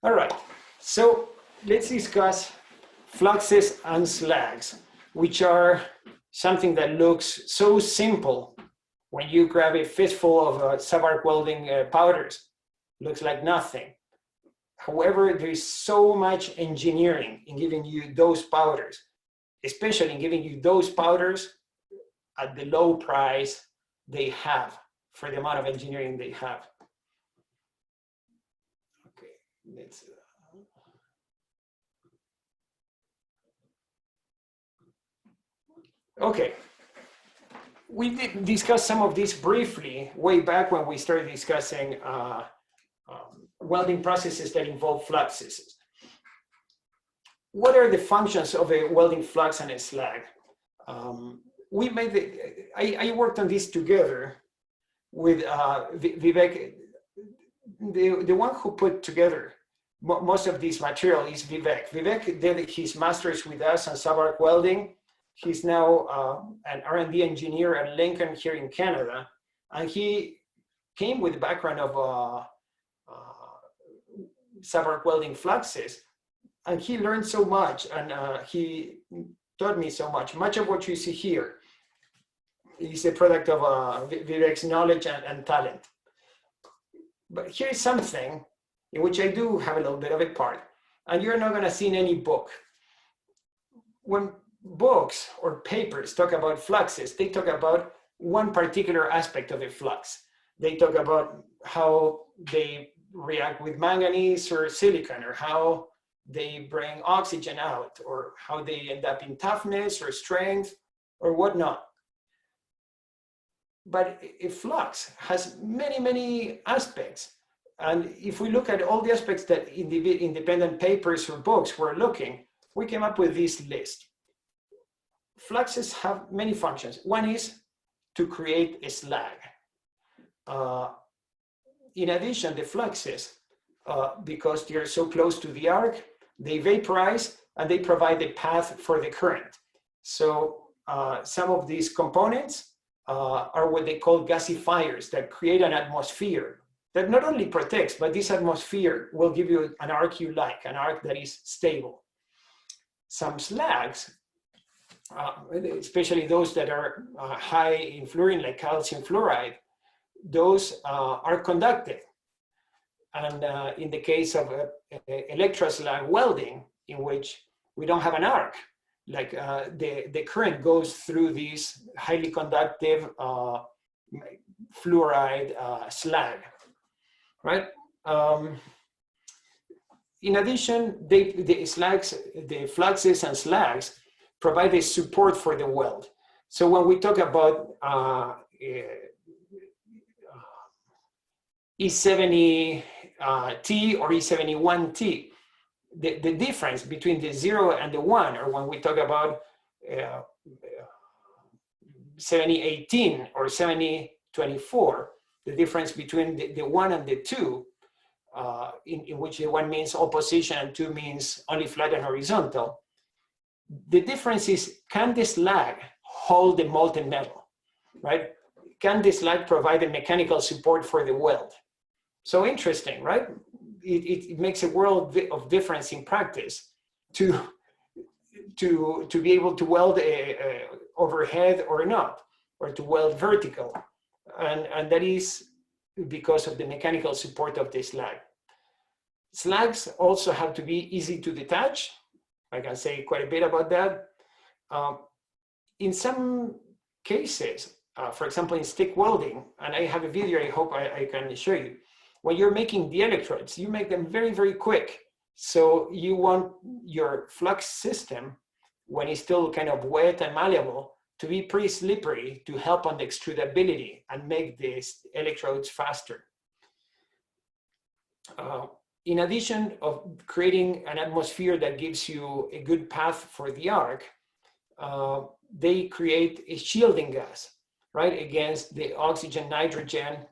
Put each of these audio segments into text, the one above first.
All right, so let's discuss fluxes and slags, which are something that looks so simple when you grab a fistful of subarc welding powders. Looks like nothing. However, there is so much engineering in giving you those powders, especially in giving you those powders at the low price they have for the amount of engineering they have. Okay, let's. Okay, we did discuss some of this briefly way back when we started discussing welding processes that involve fluxes. What are the functions of a welding flux and a slag? I worked on this together with Vivek. The one who put together most of this material is Vivek. Vivek did his master's with us on subarc welding. He's now an R&D engineer at Lincoln here in Canada, and he came with a background of subarc welding fluxes, and he learned so much, and he taught me so much. Much of what you see here is a product of Vivek's knowledge and talent. But here is something in which I do have a little bit of a part, and you're not going to see in any book. When books or papers talk about fluxes, they talk about one particular aspect of a flux. They talk about how they react with manganese or silicon, or how they bring oxygen out, or how they end up in toughness or strength or whatnot. But a flux has many, many aspects. And if we look at all the aspects that independent papers or books were looking, we came up with this list. Fluxes have many functions. One is to create a slag. In addition, the fluxes, because they're so close to the arc, they vaporize and they provide a path for the current. So some of these components are what they call gasifiers that create an atmosphere that not only protects, but this atmosphere will give you an arc you like, an arc that is stable. Some slags, especially those that are high in fluorine, like calcium fluoride, those are conductive. And in the case of electroslag welding, in which we don't have an arc, like the current goes through these highly conductive fluoride slag, right? In addition, the fluxes and slags provide a support for the weld. So when we talk about E70T or E71T, the difference between the 0 and the 1, or when we talk about 7018 or 7024, the difference between the 1 and the 2, in which the 1 means all position and 2 means only flat and horizontal. The difference is, can the slag hold the molten metal, right? Can the slag provide a mechanical support for the weld? So interesting, right? It makes a world of difference in practice to be able to weld overhead or not, or to weld vertical. And that is because of the mechanical support of the slag. Slags also have to be easy to detach. I can say quite a bit about that. In some cases, for example, in stick welding, and I have a video I hope I can show you, when you're making the electrodes, you make them very, very quick. So you want your flux system, when it's still kind of wet and malleable, to be pretty slippery to help on the extrudability and make these electrodes faster. In addition of creating an atmosphere that gives you a good path for the arc, they create a shielding gas, right, against the oxygen, nitrogen.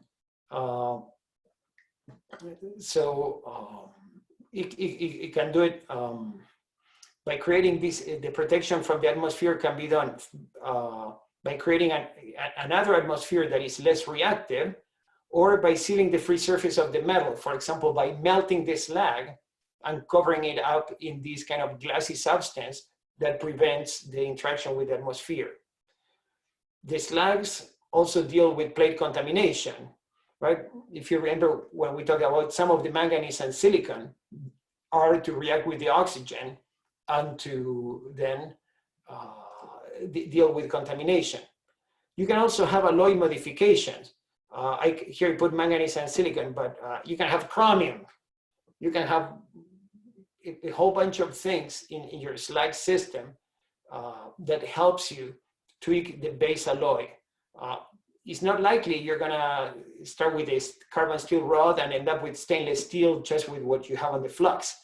It can do it by creating this. The protection from the atmosphere can be done by creating another atmosphere that is less reactive, or by sealing the free surface of the metal, for example, by melting the slag and covering it up in this kind of glassy substance that prevents the interaction with the atmosphere. The slags also deal with plate contamination, right? If you remember when we talked about some of the manganese and silicon are to react with the oxygen and to then deal with contamination. You can also have alloy modifications. Here I put manganese and silicon, but you can have chromium. You can have a whole bunch of things in your slag system that helps you tweak the base alloy. It's not likely you're gonna start with a carbon steel rod and end up with stainless steel just with what you have on the flux.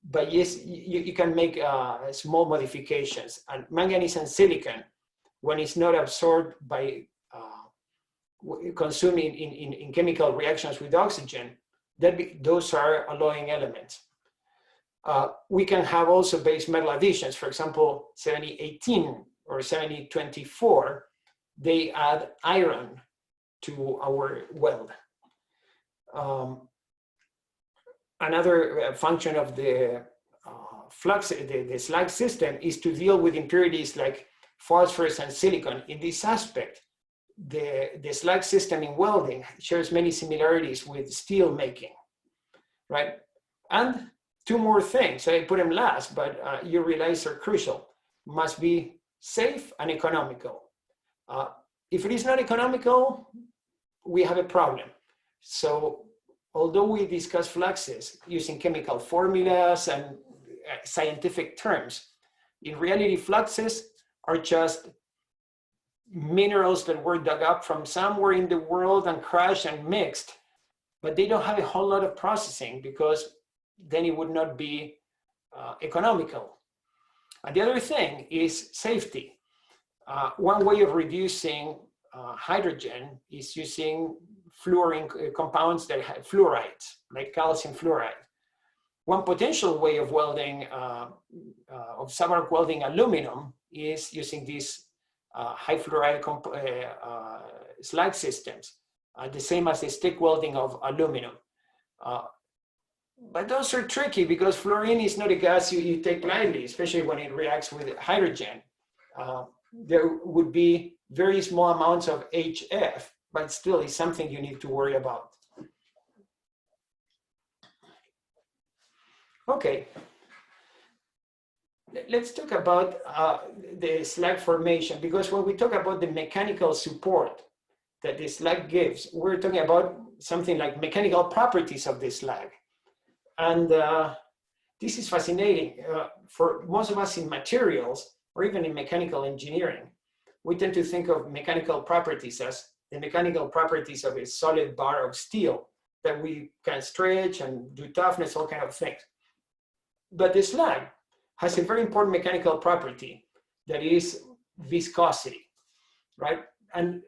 But yes, you can make small modifications. And manganese and silicon, when it's not absorbed by consumed in chemical reactions with oxygen, those are alloying elements. We can have also base metal additions. For example, 7018 or 7024, they add iron to our weld. Another function of the flux, the slag system, is to deal with impurities like phosphorus and silicon. In this aspect, the slag system in welding shares many similarities with steel making, right? And two more things, I put them last, but you realize are crucial. Must be safe and economical. If it is not economical, we have a problem. So although we discuss fluxes using chemical formulas and scientific terms, in reality, fluxes are just minerals that were dug up from somewhere in the world and crushed and mixed, but they don't have a whole lot of processing because then it would not be economical. And the other thing is safety. One way of reducing hydrogen is using fluorine compounds that have fluorides, like calcium fluoride. One potential way of welding, of subarc welding aluminum, is using these high fluoride slag systems, the same as the stick welding of aluminum. But those are tricky because fluorine is not a gas you take lightly, especially when it reacts with hydrogen. There would be very small amounts of HF, but still is something you need to worry about. Okay, let's talk about the slag formation, because when we talk about the mechanical support that the slag gives, we're talking about something like mechanical properties of the slag. And this is fascinating. For most of us in materials, or even in mechanical engineering, we tend to think of mechanical properties as the mechanical properties of a solid bar of steel that we can stretch and do toughness, all kind of things. But the slag has a very important mechanical property that is viscosity, right? And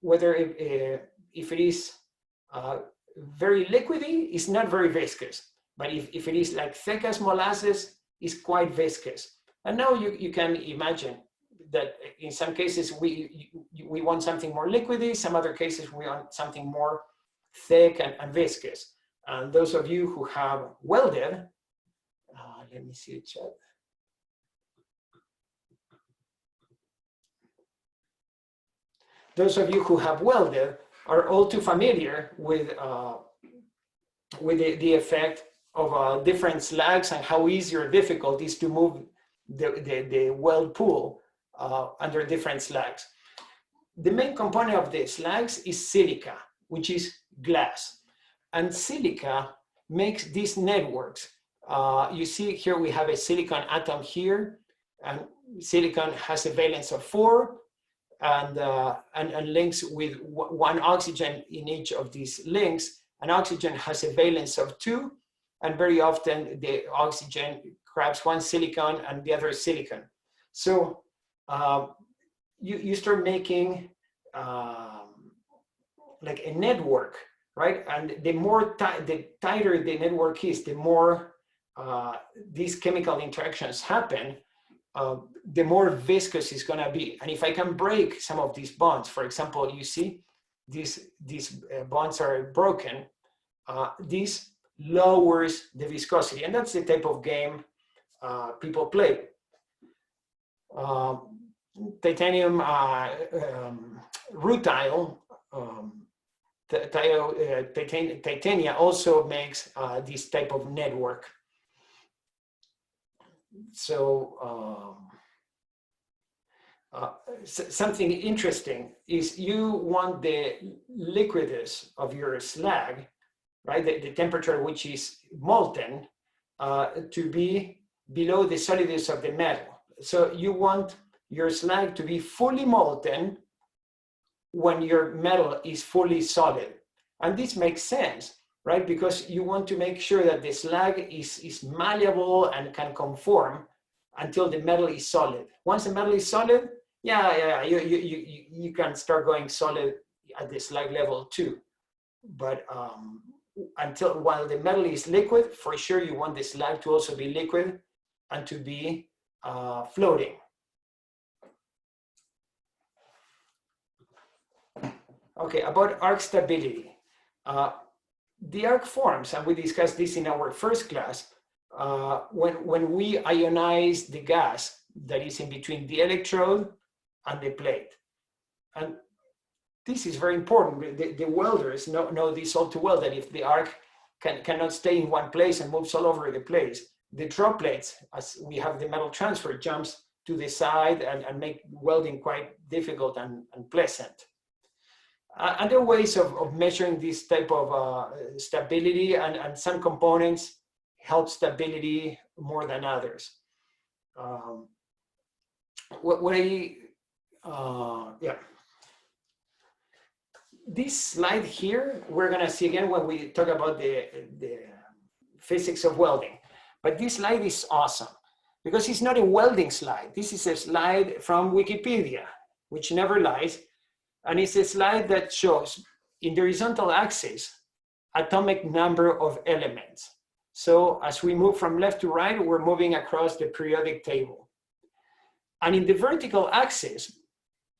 whether if it is very liquidy, it's not very viscous. But if it is like thick as molasses, it's quite viscous. And now you can imagine that in some cases we want something more liquidy, some other cases we want something more thick and viscous. And those of you who have welded, let me see the chat. Those of you who have welded are all too familiar with the effect of different slags and how easy or difficult it is to move the weld pool under different slags. The main component of the slags is silica, which is glass. And silica makes these networks. You see here we have a silicon atom here, and silicon has a valence of 4 and links with one oxygen in each of these links. An oxygen has a valence of 2, and very often the oxygen grabs one silicon and the other silicon. So you start making like a network, right? And the more the tighter the network is, the more these chemical interactions happen, the more viscous it's gonna be. And if I can break some of these bonds, for example, you see these bonds are broken, these lowers the viscosity. And that's the type of game people play. Titanium rutile, titania also makes this type of network. So something interesting is you want the liquidus of your slag, right? The temperature at which is molten to be below the solidus of the metal. So you want your slag to be fully molten when your metal is fully solid. And this makes sense, right? Because you want to make sure that the slag is malleable and can conform until the metal is solid. Once the metal is solid, you can start going solid at the slag level too. But while the metal is liquid, for sure you want the slag to also be liquid and to be floating. Okay, about arc stability. The arc forms, and we discussed this in our first class, when we ionize the gas that is in between the electrode and the plate. And this is very important. The welders know this all too well, that if the arc cannot stay in one place and moves all over the place, the droplets, as we have the metal transfer, jumps to the side and make welding quite difficult and unpleasant. And there are ways of measuring this type of stability, and some components help stability more than others. This slide here, we're gonna see again when we talk about the physics of welding. But this slide is awesome because it's not a welding slide. This is a slide from Wikipedia, which never lies. And it's a slide that shows in the horizontal axis, atomic number of elements. So as we move from left to right, we're moving across the periodic table. And in the vertical axis,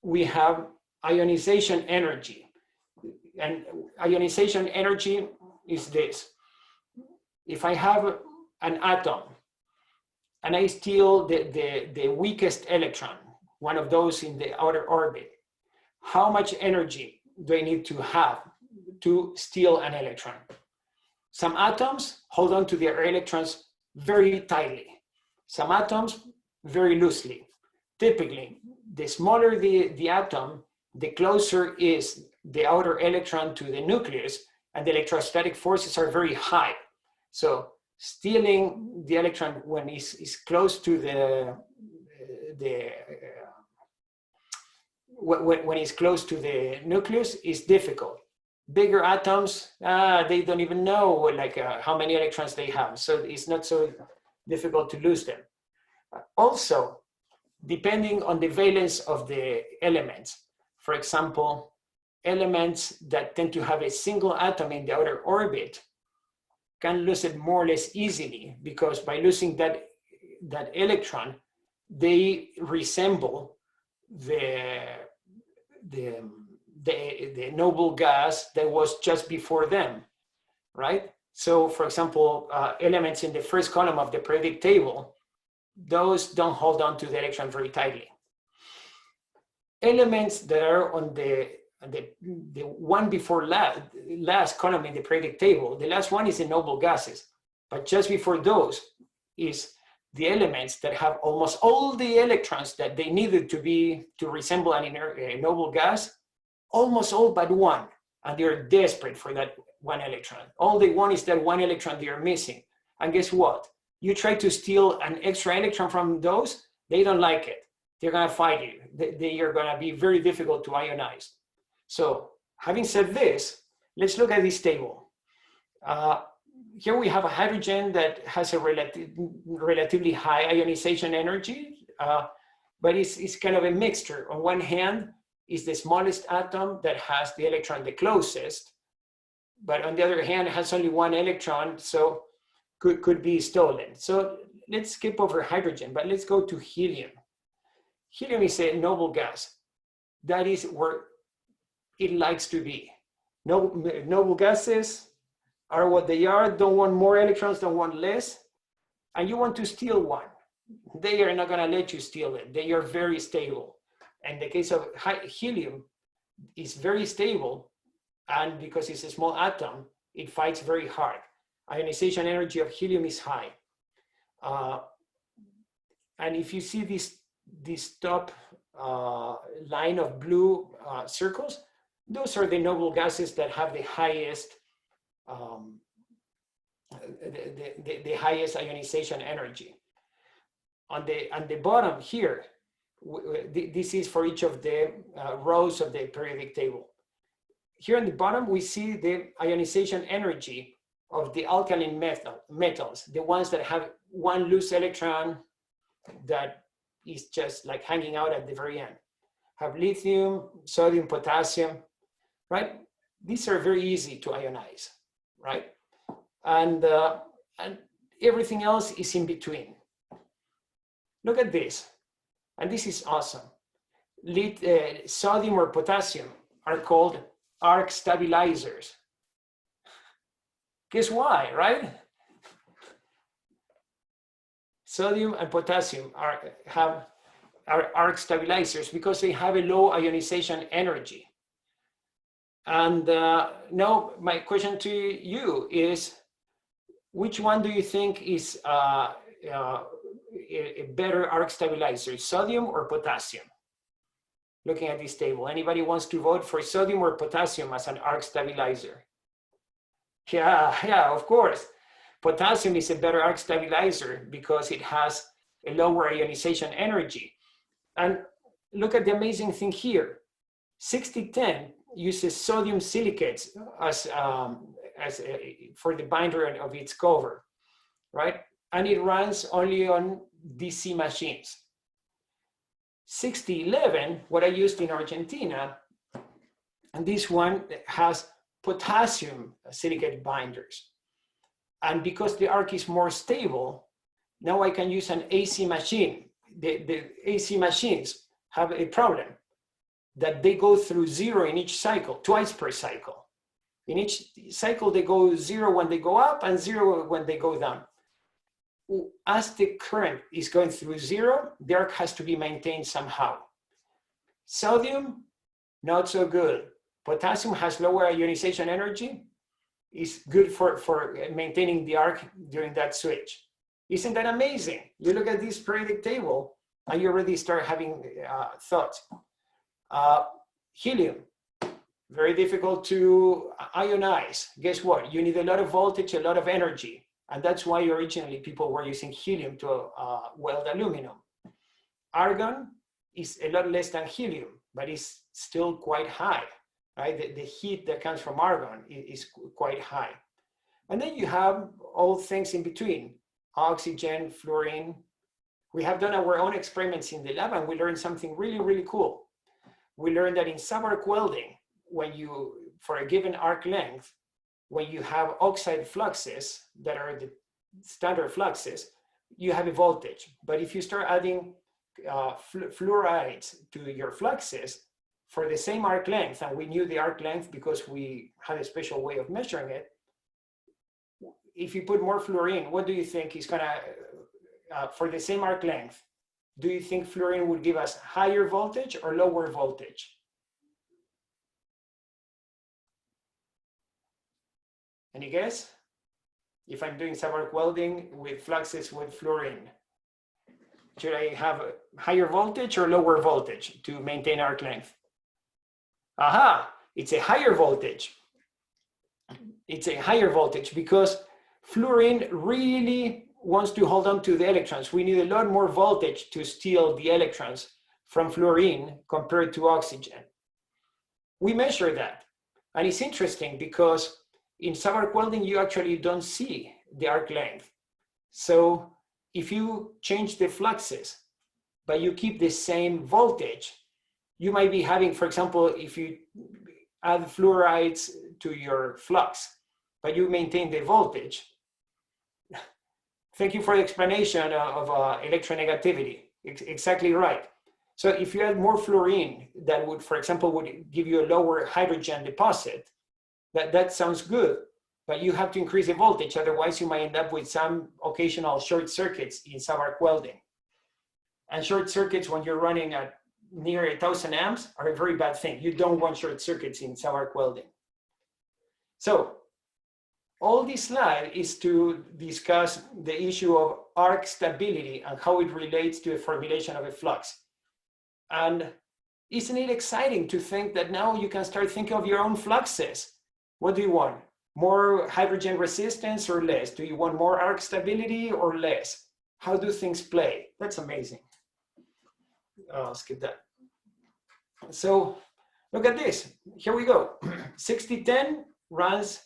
we have ionization energy. And ionization energy is this. If I have an atom and I steal the weakest electron, one of those in the outer orbit, how much energy do I need to have to steal an electron? Some atoms hold on to their electrons very tightly. Some atoms very loosely. Typically, the smaller the atom, the closer is the outer electron to the nucleus, and the electrostatic forces are very high. So stealing the electron when it's close to when it's close to the nucleus is difficult. Bigger atoms, they don't even know how many electrons they have, so it's not so difficult to lose them. Also, depending on the valence of the elements, for example, elements that tend to have a single atom in the outer orbit can lose it more or less easily, because by losing that electron, they resemble the noble gas that was just before them, right? So for example, elements in the first column of the periodic table, those don't hold on to the electron very tightly. Elements that are on the one before last column in the periodic table, the last one is the noble gases, but just before those is the elements that have almost all the electrons that they needed to resemble a noble gas, almost all but one, and they're desperate for that one electron. All they want is that one electron they are missing. And guess what? You try to steal an extra electron from those, they don't like it. They're gonna fight you. They are gonna be very difficult to ionize. So having said this, let's look at this table. Here we have a hydrogen that has a relatively high ionization energy, but it's kind of a mixture. On one hand is the smallest atom that has the electron the closest, but on the other hand, it has only one electron, so could be stolen. So let's skip over hydrogen, but let's go to helium. Helium is a noble gas. That is where it likes to be. Noble gases are what they are, don't want more electrons, don't want less, and you want to steal one. They are not going to let you steal it. They are very stable. In the case of helium, it's very stable, and because it's a small atom, it fights very hard. Ionization energy of helium is high. And if you see this top line of blue circles, those are the noble gases that have the highest the highest ionization energy. On the bottom here, this is for each of the rows of the periodic table. Here on the bottom, we see the ionization energy of the alkaline metals, the ones that have one loose electron that is just like hanging out at the very end. Have lithium, sodium, potassium, right? These are very easy to ionize, right? And everything else is in between. Look at this, and this is awesome. Sodium or potassium are called arc stabilizers. Guess why, right? Sodium and potassium are arc stabilizers because they have a low ionization energy. And now my question to you is, which one do you think is a better arc stabilizer, sodium or potassium? Looking at this table, anybody wants to vote for sodium or potassium as an arc stabilizer? Yeah, of course. Potassium is a better arc stabilizer because it has a lower ionization energy. And look at the amazing thing here. 6010 uses sodium silicates as for the binder of its cover, right? And it runs only on DC machines. 6011, what I used in Argentina, and this one has potassium silicate binders. And because the arc is more stable, now I can use an AC machine. The AC machines have a problem that they go through zero in each cycle, twice per cycle. In each cycle, they go zero when they go up and zero when they go down. As the current is going through zero, the arc has to be maintained somehow. Sodium, not so good. Potassium has lower ionization energy. It's good for maintaining the arc during that switch. Isn't that amazing? You look at this periodic table and you already start having thoughts. Helium, very difficult to ionize. Guess what? You need a lot of voltage, a lot of energy. And that's why originally people were using helium to weld aluminum. Argon is a lot less than helium, but it's still quite high, right? The heat that comes from argon is quite high. And then you have all things in between, oxygen, fluorine. We have done our own experiments in the lab and we learned something really, really cool. We learned that in subarc welding, when you, for a given arc length, when you have oxide fluxes that are the standard fluxes, you have a voltage. But if you start adding fluorides to your fluxes for the same arc length, and we knew the arc length because we had a special way of measuring it, if you put more fluorine, what do you think is gonna, for the same arc length, do you think fluorine would give us higher voltage or lower voltage? Any guess? If I'm doing subarc welding with fluxes with fluorine, should I have a higher voltage or lower voltage to maintain arc length? Aha, it's a higher voltage. It's a higher voltage because fluorine really wants to hold on to the electrons. We need a lot more voltage to steal the electrons from fluorine compared to oxygen. We measure that. And it's interesting because in subarc welding, you actually don't see the arc length. So if you change the fluxes, but you keep the same voltage, you might be having, for example, if you add fluorides to your flux, but you maintain the voltage. Thank you for the explanation of electronegativity. Exactly right. So if you add more fluorine, that would, for example, would give you a lower hydrogen deposit. That sounds good. but you have to increase the voltage. Otherwise, you might end up with some occasional short circuits in sub-arc welding. And short circuits, when you're running at near 1,000 amps, are a very bad thing. You don't want short circuits in sub-arc welding. So all this slide is to discuss the issue of arc stability and how it relates to the formulation of a flux. And isn't it exciting to think that now you can start thinking of your own fluxes? What do you want? More hydrogen resistance or less? Do you want more arc stability or less? How do things play? That's amazing. I'll skip that. So look at this. Here we go. 6010 runs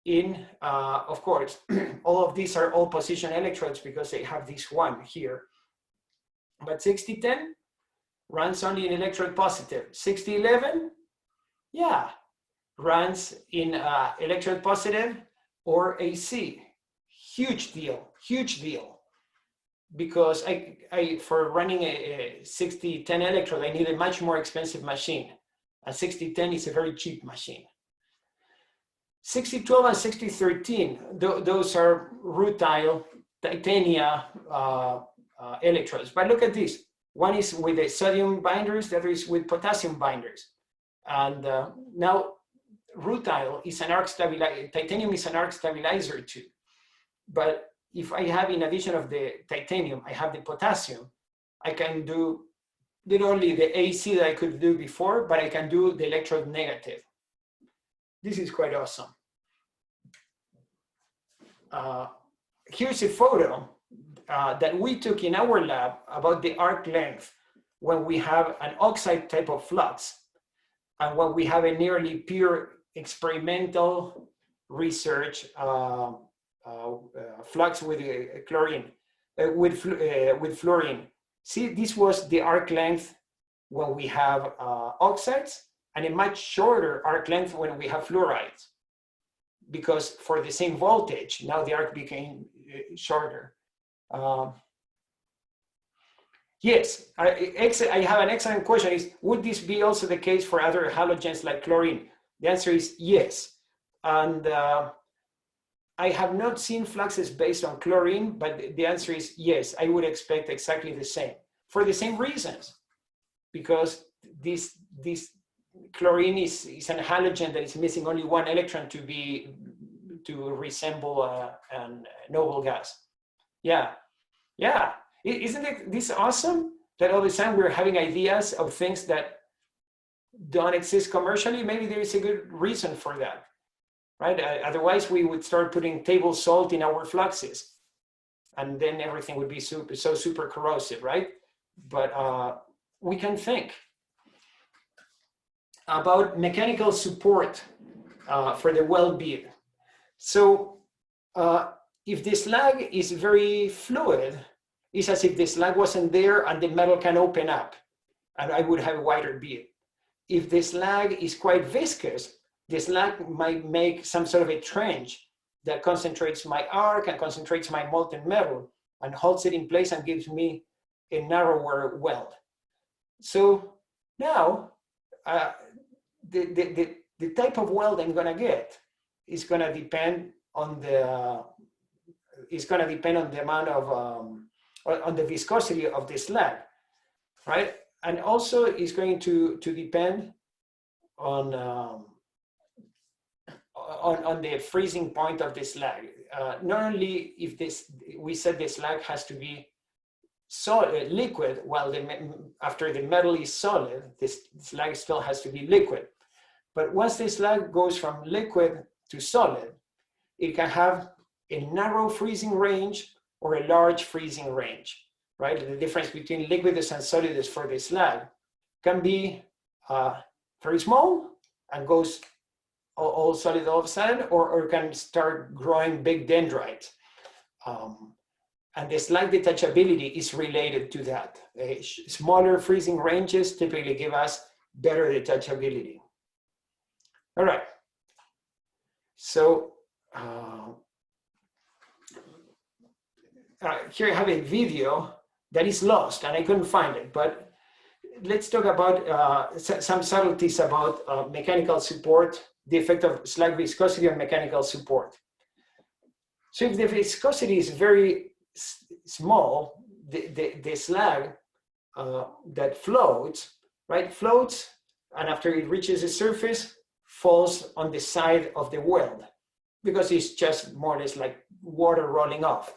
in, of course, all of these are all position electrodes because they have this one here. But 6010 runs only in electrode positive. 6011, yeah, runs in electrode positive or AC. Huge deal, huge deal. Because for running a 6010 electrode, I need a much more expensive machine. And 6010 is a very cheap machine. 6012 and 6013, those are rutile titania electrodes. But look at this. One is with the sodium binders, the other is with potassium binders. And now rutile is an arc stabilizer, titanium is an arc stabilizer too. But if I have, in addition of the titanium, I have the potassium, I can do not only the AC that I could do before, but I can do the electrode negative. This is quite awesome. Here's a photo that we took in our lab about the arc length when we have an oxide type of flux and when we have a nearly pure experimental research flux with chlorine, with fluorine. See, this was the arc length when we have oxides, and a much shorter arc length when we have fluorides. Because for the same voltage, now the arc became shorter. Yes, I have an excellent question. Is, would this be also the case for other halogens like chlorine? The answer is yes. And I have not seen fluxes based on chlorine, but the answer is yes, I would expect exactly the same. For the same reasons, because this chlorine is an halogen that is missing only one electron to resemble a noble gas. Yeah, yeah. Isn't this awesome that all of a sudden we're having ideas of things that don't exist commercially? Maybe there is a good reason for that, right? Otherwise, we would start putting table salt in our fluxes, and then everything would be super corrosive, right? But we can think about mechanical support for the weld bead. So if the slag is very fluid, it's as if the slag wasn't there and the metal can open up and I would have a wider bead. If the slag is quite viscous, the slag might make some sort of a trench that concentrates my arc and concentrates my molten metal and holds it in place and gives me a narrower weld. So now the type of weld I'm gonna get is gonna depend on the amount of on the viscosity of the slag, right? And also is going to depend on the freezing point of the slag. Not only if we said the slag has to be solid, liquid, while after the metal is solid, this slag still has to be liquid. But once the slag goes from liquid to solid, it can have a narrow freezing range or a large freezing range, right? The difference between liquidus and solidus for the slag can be very small and goes all solid all of a sudden, or can start growing big dendrites. And the slag detachability is related to that. Smaller freezing ranges typically give us better detachability. All right. So here I have a video that is lost and I couldn't find it, but let's talk about some subtleties about mechanical support the effect of slag viscosity on mechanical support. So if the viscosity is very small, the slag that floats, right, floats, and after it reaches the surface, falls on the side of the weld, because it's just more or less like water rolling off.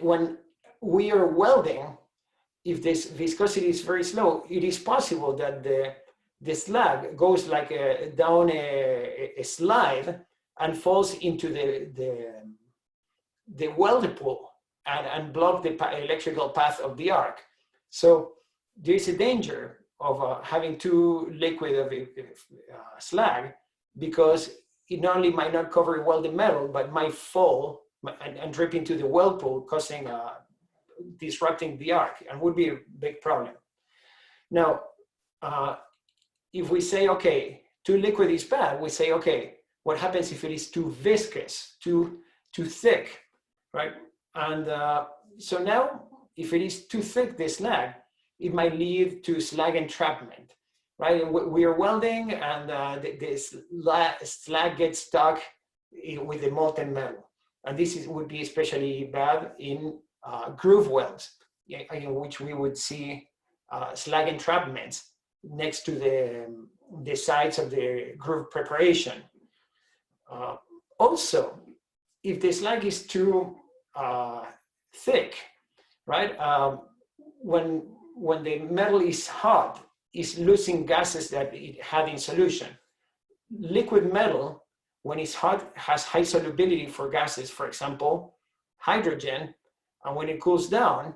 When we are welding, if this viscosity is very slow, it is possible that the slag goes like down a slide and falls into the weld pool and block the electrical path of the arc. So there is a danger of having too liquid of slag, because it not only might not cover welded metal, but might fall and drip into the weld pool, causing disrupting the arc, and would be a big problem. Now, if we say, okay, too liquid is bad, we say, okay, what happens if it is too viscous, too thick, right? And so now, if it is too thick, the slag, it might lead to slag entrapment, right? We are welding, and the slag gets stuck with the molten metal. And this would be especially bad in groove welds, in which we would see slag entrapments next to the sides of the groove preparation. Also, if the slag is too thick, right? When the metal is hot, it's losing gases that it had in solution. Liquid metal, when it's hot, has high solubility for gases, for example, hydrogen, and when it cools down,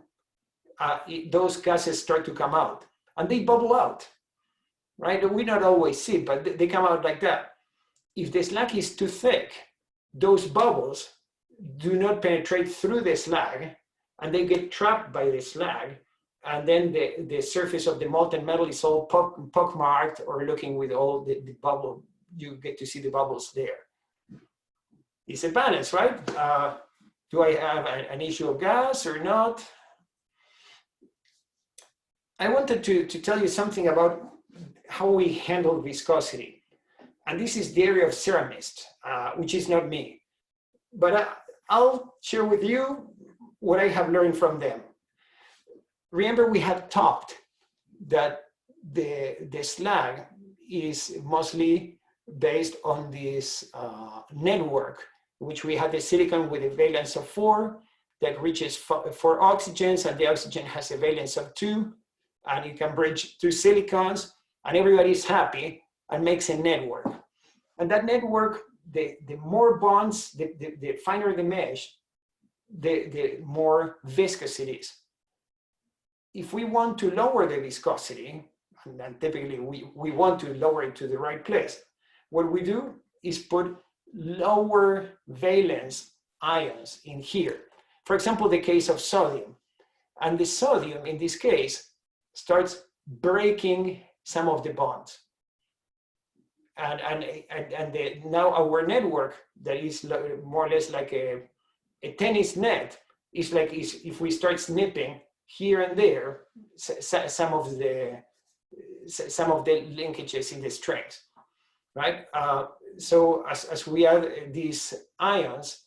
those gases start to come out, and they bubble out, right? We not always see it, but they come out like that. If the slag is too thick, those bubbles do not penetrate through the slag, and they get trapped by the slag, and then the surface of the molten metal is all pockmarked or looking with all the bubble. You get to see the bubbles there. It's a balance, right? Do I have an issue of gas or not? I wanted to tell you something about how we handle viscosity. And this is the area of ceramists, which is not me. But I'll share with you what I have learned from them. Remember, we had talked that the slag is mostly based on this network, which we had the silicon with a valence of 4 that reaches 4 oxygens, and the oxygen has a valence of 2, and it can bridge 2 silicons, and everybody's happy and makes a network. And that network, the more bonds, the finer the mesh, the more viscous it is. If we want to lower the viscosity, and typically we want to lower it to the right place, what we do is put lower valence ions in here. For example, the case of sodium. And the sodium, in this case, starts breaking some of the bonds. Now our network, that is more or less like a tennis net, is like if we start snipping here and there some of the linkages in the strings, right? So as we add these ions,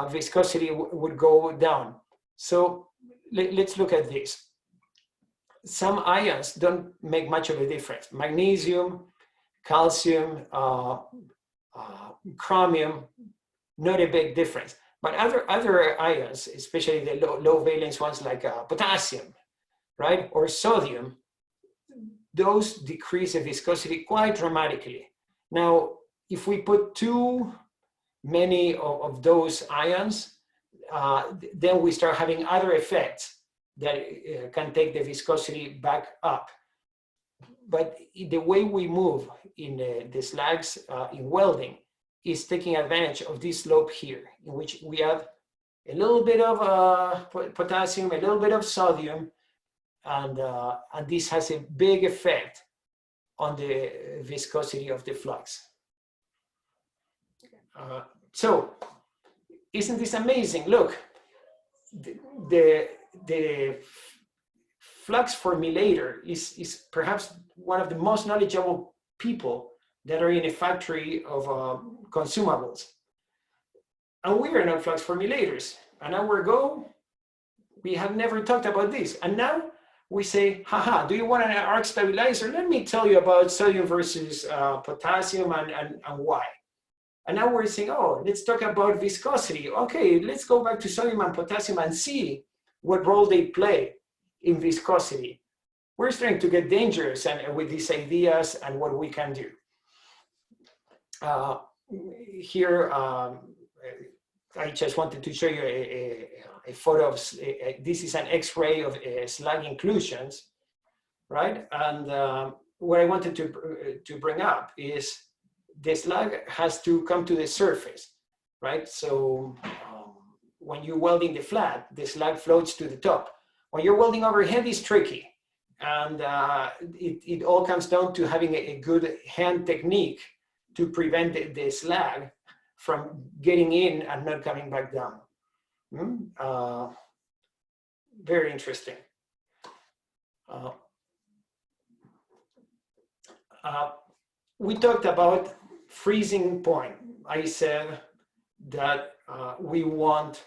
viscosity would go down. So let's look at this. Some ions don't make much of a difference. Magnesium, calcium, chromium, not a big difference. But other ions, especially the low valence ones like potassium, right, or sodium, those decrease the viscosity quite dramatically. Now, if we put too many of those ions, then we start having other effects that can take the viscosity back up. But the way we move in the slags in welding is taking advantage of this slope here, in which we have a little bit of potassium, a little bit of sodium, and this has a big effect on the viscosity of the flux. So, isn't this amazing? Look, the flux formulator is perhaps one of the most knowledgeable people that are in a factory of consumables. And we are not flux formulators. An hour ago, we have never talked about this. And now we say, haha, do you want an arc stabilizer? Let me tell you about sodium versus potassium and why. And now we're saying, oh, let's talk about viscosity. Okay, let's go back to sodium and potassium and see what role they play in viscosity. We're starting to get dangerous and with these ideas and what we can do. Here, I just wanted to show you a photo of, this is an X-ray of slag inclusions, right? And what I wanted to bring up is the slag has to come to the surface, right? So when you're welding the flat, the slag floats to the top. When you're welding overhead, it's tricky. And it all comes down to having a good hand technique to prevent the slag from getting in and not coming back down. Very interesting. We talked about freezing point. I said that we want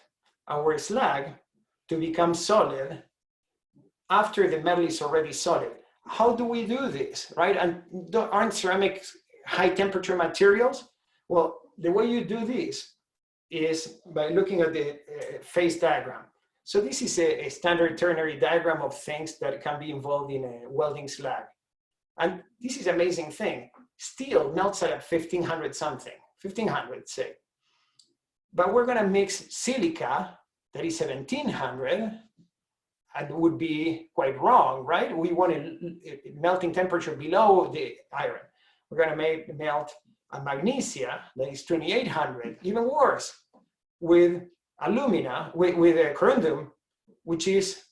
our slag to become solid after the metal is already solid. How do we do this, right? And aren't ceramics high temperature materials? Well, the way you do this is by looking at the phase diagram. So this is a standard ternary diagram of things that can be involved in a welding slag. And this is an amazing thing. Steel melts at 1500 something, 1500 say. But we're gonna mix silica, that is 1700, and would be quite wrong, right? We want a melting temperature below the iron. We're gonna melt a magnesia that is 2800, even worse, with alumina, with a corundum, which is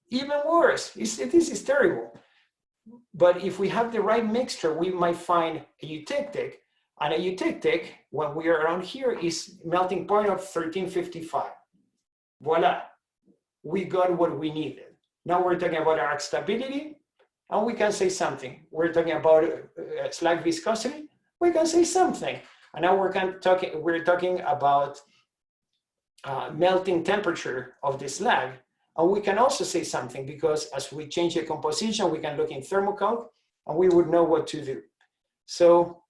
even worse. This is terrible. But if we have the right mixture, we might find a eutectic, and a eutectic, when we are around here, is melting point of 1355. Voila, we got what we needed. Now we're talking about arc stability, and we can say something. We're talking about slag viscosity, we can say something. And now we're talking about melting temperature of the slag. And we can also say something, because as we change the composition, we can look in thermocalc and we would know what to do. So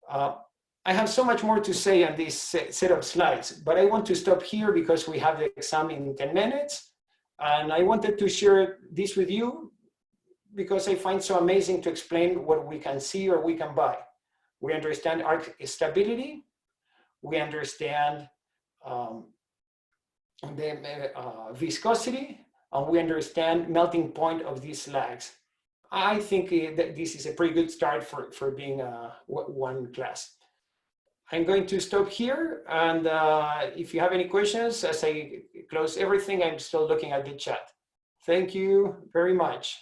I have so much more to say on this set of slides, but I want to stop here because we have the exam in 10 minutes. And I wanted to share this with you because I find so amazing to explain what we can see or we can buy. We understand arc stability, we understand the viscosity, and we understand melting point of these slags. I think that this is a pretty good start for being one class. I'm going to stop here, and if you have any questions, as I close everything, I'm still looking at the chat. Thank you very much.